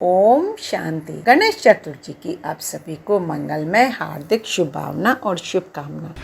ओम शांति। गणेश चतुर्थी की आप सभी को मंगलमय हार्दिक शुभकामना और शुभकामना।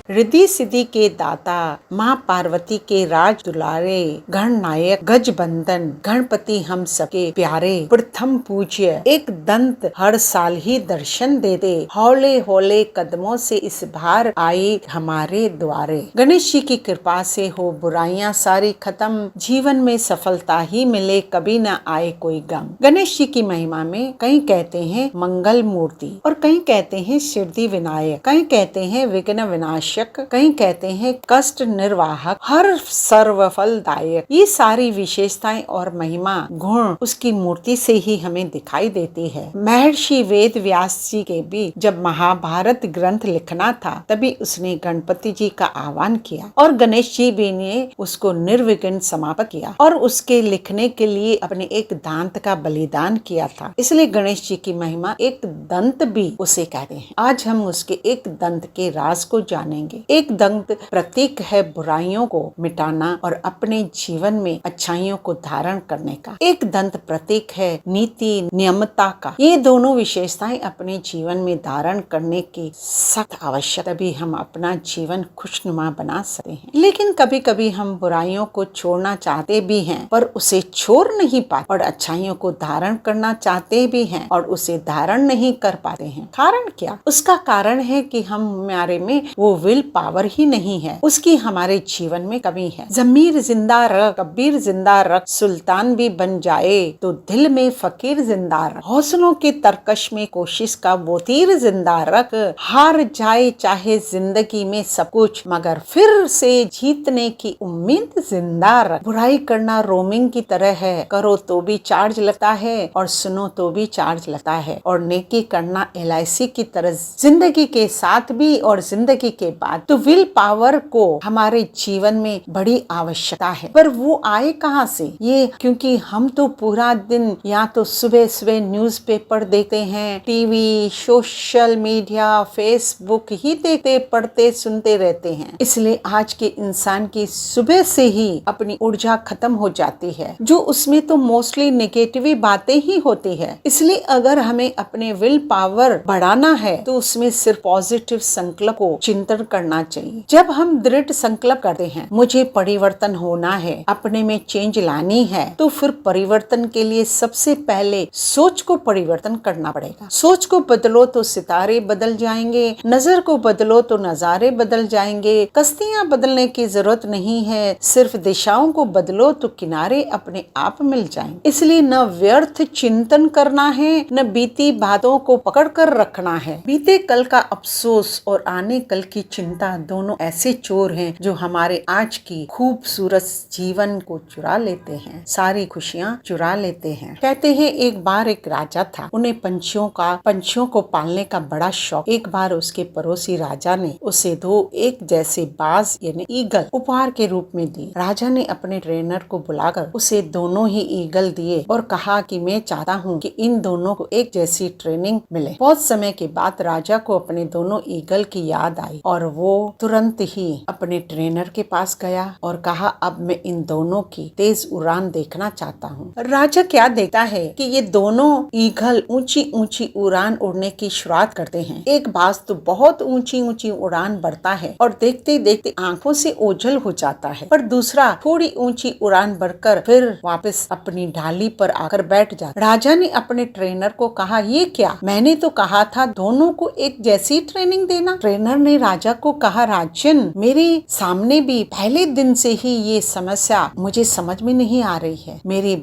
रिद्धि सिद्धि के दाता, माँ पार्वती के राज दुलारे, गण नायक गजबंदन गणपति हम सबके प्यारे, प्रथम पूज्य एक दंत हर साल ही दर्शन देते, हौले हौले कदमों से इस बार आए हमारे द्वारे। गणेश जी की कृपा से हो बुराइयां सारी खत्म, जीवन में सफलता ही मिले, कभी न आए कोई गम। गणेश जी की महिमा में कई कहते हैं मंगल मूर्ति, और कई कहते हैं सिद्धि विनायक, कई कहते हैं विघ्न विनाशक, कई कहते हैं कष्ट निर्वाहक, हर सर्व फलदायक। ये सारी विशेषताएं और महिमा गुण उसकी मूर्ति से ही हमें दिखाई देती है। महर्षि वेद व्यास जी के भी जब महाभारत ग्रंथ लिखना था, तभी उसने गणपति जी का आह्वान किया और गणेश जी भी ने उसको निर्विघ्न समाप्त किया और उसके लिखने के लिए अपने एक दांत का बलिदान किया था। इसलिए गणेश जी की महिमा एक दंत भी उसे कहते हैं। आज हम उसके एक दंत के राज को जानेंगे। एक दंत प्रतीक है बुराइयों को मिटाना और अपने जीवन में अच्छाइयों को धारण करने का। एक दंत प्रतीक है नीति नियमता का। ये दोनों विशेषताएं अपने जीवन में धारण करने की सख्त आवश्यक, तभी हम अपना जीवन खुशनुमा बना सकते हैं। लेकिन कभी कभी हम बुराइयों को छोड़ना चाहते भी हैं पर उसे छोड़ नहीं पाते, और अच्छाइयों को धारण करना चाहते भी हैं और उसे धारण नहीं कर पाते हैं। कारण क्या? उसका कारण है कि हमारे में वो विल पावर ही नहीं है, उसकी हमारे जीवन में कमी है। जमीर जिंदा रख, कबीर जिंदा रख, सुल्तान भी बन जाए तो दिल में फकीर जिंदा रख, हौसलों के तरकश में कोशिश का वो तीर जिंदा रख, हार जाए चाहे जिंदगी में सब कुछ मगर फिर से जीतने की उम्मीद जिंदा रख। बुराई करना रोमिंग की तरह है, करो तो भी चार्ज लगता है और सुनो तो भी चार्ज लगता है, और नेकी करना LIC की तरह जिंदगी के साथ भी और जिंदगी के बाद। तो विल पावर को हमारे जीवन में बड़ी आवश्यकता है, पर वो आए कहाँ से? ये क्योंकि हम तो पूरा दिन या तो सुबह सुबह न्यूज़पेपर देखते हैं, टीवी, सोशल मीडिया, फेसबुक ही देखते पढ़ते सुनते रहते हैं। इसलिए आज के इंसान की सुबह से ही अपनी ऊर्जा खत्म हो जाती है, जो उसमें तो मोस्टली नेगेटिव बातें ही होती है। इसलिए अगर हमें अपने विल पावर बढ़ाना है तो उसमें सिर्फ पॉजिटिव संकल्प को चिंतन करना चाहिए। जब हम दृढ़ संकल्प करते हैं मुझे परिवर्तन होना है, अपने में चेंज लानी है, तो फिर परिवर्तन के लिए सबसे पहले सोच को परिवर्तन करना पड़ेगा। सोच को बदलो तो सितारे बदल जाएंगे, नजर को बदलो तो नजारे बदल जाएंगे। कश्तियां बदलने की जरूरत नहीं है, सिर्फ दिशाओं को बदलो तो किनारे अपने आप मिल जाएंगे। इसलिए न व्यर्थ चिंतन करना है, न बीती बातों को पकड़ कर रखना है। बीते कल का अफसोस और आने कल की चिंता दोनों ऐसे चोर हैं जो हमारे आज की खूबसूरत जीवन को चुरा लेते हैं, सारी खुशियाँ चुरा लेते हैं। कहते हैं एक बार एक राजा था, उन्हें पंछियों को पालने का बड़ा शौक। एक बार उसके पड़ोसी राजा ने उसे 2 एक जैसे बाज यानी ईगल उपहार के रूप में दिए। राजा ने अपने ट्रेनर को बुलाकर उसे दोनों ही ईगल दिए और कहा कि मैं चाहता हूँ कि इन दोनों को एक जैसी ट्रेनिंग मिले। बहुत समय के बाद राजा को अपने दोनों ईगल की याद आई और वो तुरंत ही अपने ट्रेनर के पास गया और कहा अब मैं इन दोनों की तेज उड़ान देखना चाहता हूँ। राजा क्या देखता है कि ये दोनों ईगल ऊंची ऊंची उड़ान उड़ने की शुरुआत करते हैं। एक बाज तो बहुत ऊंची ऊंची उड़ान बढ़ता है और देखते देखते आंखों से ओझल हो जाता है, पर दूसरा थोड़ी ऊंची उड़ान बढ़कर फिर वापस अपनी ढाली पर आकर बैठ जाता। राजा ने अपने ट्रेनर को कहा ये क्या, मैंने तो कहा था दोनों को एक जैसी ट्रेनिंग देना। ट्रेनर ने राजा को कहा राजन, मेरे सामने भी पहले दिन से ही ये समस्या मुझे समझ में नहीं आ रही है। मेरी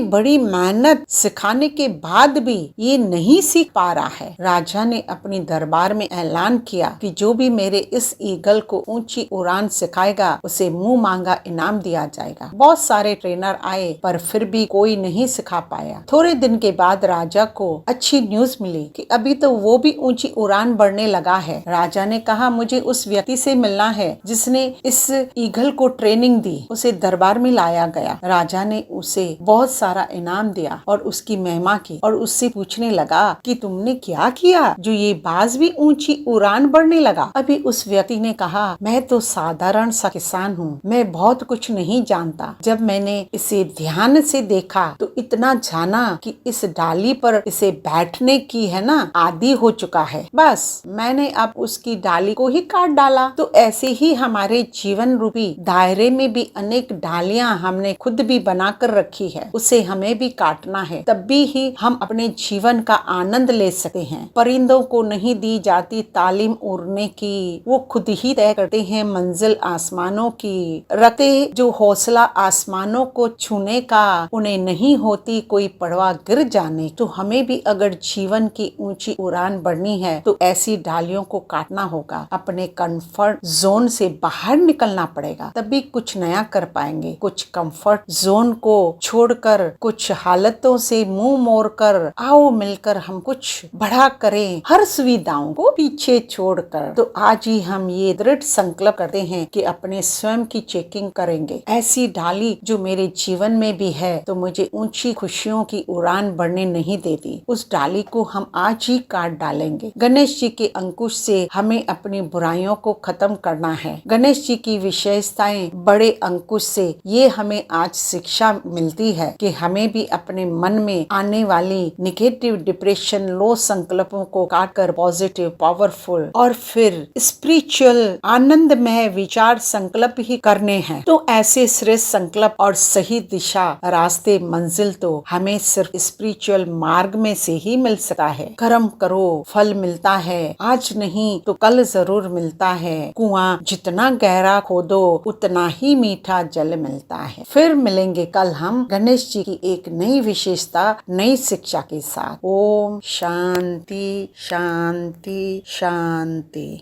बड़ी मेहनत सिखाने के बाद भी ये नहीं सीख पा रहा है। राजा ने अपनी दरबार में ऐलान किया कि जो भी मेरे इस ईगल को ऊंची उड़ान सिखाएगा उसे मुंह मांगा इनाम दिया जाएगा। बहुत सारे ट्रेनर आए पर फिर भी कोई नहीं सिखा पाया। थोड़े दिन के बाद राजा को अच्छी न्यूज मिली कि अभी तो वो भी ऊंची उड़ान बढ़ने लगा है। राजा राजा ने कहा, मुझे उस व्यक्ति से मिलना है जिसने इस ईगल को ट्रेनिंग दी। उसे दरबार में लाया गया। राजा ने उसे बहुत सारा इनाम दिया और उसकी महिमा की और उससे पूछने लगा कि तुमने क्या किया जो ये बाज भी ऊंची उड़ान बढ़ने लगा। अभी उस व्यक्ति ने कहा, मैं तो साधारण सा किसान हूँ, मैं बहुत कुछ नहीं जानता। जब मैंने इसे ध्यान से देखा तो इतना जाना कि इस डाली पर इसे बैठने की है ना आदी हो चुका है। बस मैंने अब उसकी डाली को ही काट डाला। तो ऐसे ही हमारे जीवन रूपी दायरे में भी अनेक डालियां हमने खुद भी बनाकर रखी है, उसे हमें भी काटना है, तब भी हम अपने जीवन का आनंद ले सकते हैं। परिंदों को नहीं दी जाती तालीम उड़ने की, वो खुद ही तय करते हैं मंजिल आसमानों की। रखते जो हौसला आसमानों को छूने का, उन्हें नहीं होती कोई परवाह गिर जाने। तो हमें भी अगर जीवन की ऊंची उड़ान बढ़नी है तो ऐसी डालियों को काटना होगा, अपने कंफर्ट जोन से बाहर निकलना पड़ेगा, तभी कुछ नया कर पाएंगे। कुछ कंफर्ट जोन को छोड़कर, कुछ हालतों से मुंह मोड़कर आओ मिलकर हम कुछ बड़ा करें, हर सुविधाओं को पीछे छोड़कर। तो आज ही हम ये दृढ़ संकल्प करते हैं कि अपने स्वयं की चेकिंग करेंगे। ऐसी डाली जो मेरे जीवन में भी है तो मुझे ऊंची खुशियों की उड़ान बढ़ने नहीं देती, उस डाली को हम आज ही काट डालेंगे। गणेश जी के अंकुश से हमें अपनी बुराइयों को खत्म करना है। गणेश जी की विशेषताएं बड़े अंकुश से ये हमें आज शिक्षा मिलती है कि हमें भी अपने मन में आने वाली निगेटिव डिप्रेशन लो संकल्पों को काटकर पॉजिटिव पावरफुल और फिर स्पिरिचुअल आनंदमय विचार संकल्प ही करने हैं। तो ऐसे श्रेष्ठ संकल्प और सही दिशा रास्ते मंजिल तो हमें सिर्फ स्पिरिचुअल मार्ग में से ही मिल सकता है। कर्म करो फल मिलता है, आज नहीं तो कल जरूर मिलता है। कुआं जितना गहरा खोदो उतना ही मीठा जल मिलता है। फिर मिलेंगे कल हम गणेश जी की एक नई विशेषता, नई शिक्षा के साथ। ओम शांति शांति शांति।